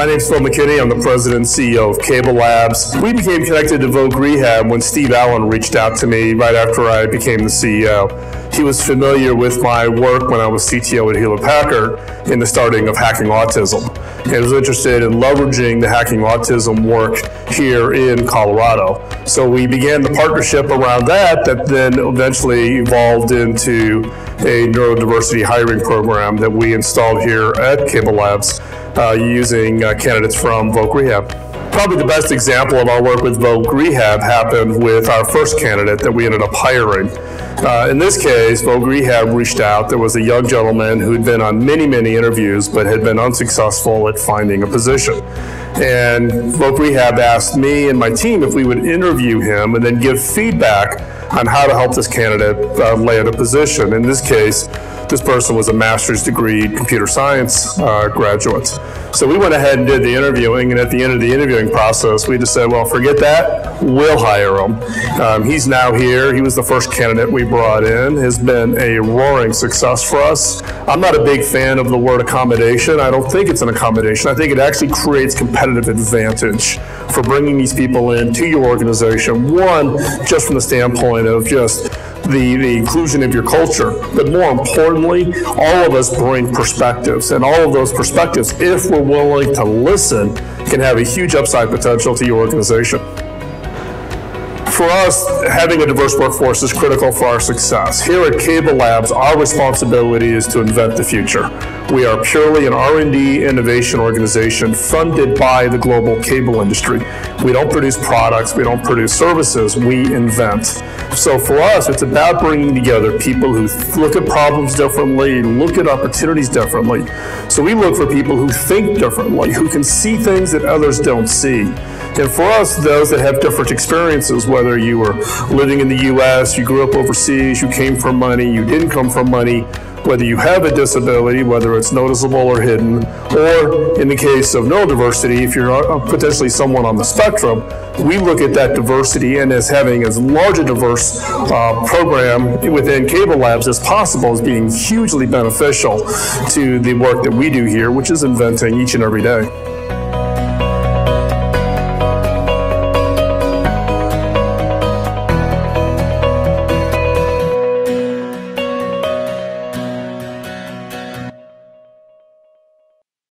My name's Phil McKinney. I'm the president and CEO of Cable Labs. We became connected to Voc Rehab when Steve Allen reached out to me right after I became the CEO. He was familiar with my work when I was CTO at Hewlett Packard in the starting of Hacking Autism. He was interested in leveraging the Hacking Autism work here in Colorado. So we began the partnership around that then eventually evolved into a neurodiversity hiring program that we installed here at Cable Labs using candidates from Voc Rehab. Probably the best example of our work with Voc Rehab happened with our first candidate that we ended up hiring. In this case, Voc Rehab reached out. There was a young gentleman who'd been on many interviews but had been unsuccessful at finding a position. And Voc Rehab asked me and my team if we would interview him and then give feedback on how to help this candidate land a position. In this case, this person was a master's degree computer science graduate. So we went ahead and did the interviewing, and at the end of the interviewing process, we just said, well, forget that, we'll hire him. He's now here. He was the first candidate we brought in. Has been a roaring success for us. I'm not a big fan of the word accommodation. I don't think it's an accommodation. I think it actually creates competitive advantage for bringing these people into your organization. One, just from the standpoint of just the inclusion of your culture, but more importantly, all of us bring perspectives, and all of those perspectives, if we're willing to listen, can have a huge upside potential to your organization. For us, having a diverse workforce is critical for our success. Here at Cable Labs, our responsibility is to invent the future. We are purely an R&D innovation organization funded by the global cable industry. We don't produce products, we don't produce services, we invent. So for us, it's about bringing together people who look at problems differently, look at opportunities differently. So we look for people who think differently, who can see things that others don't see. And for us, those that have different experiences, whether you were living in the US, you grew up overseas, you came from money, you didn't come from money, whether you have a disability, whether it's noticeable or hidden, or in the case of neurodiversity, if you're potentially someone on the spectrum, we look at that diversity and as having as large a diverse program within Cable Labs as possible as being hugely beneficial to the work that we do here, which is inventing each and every day.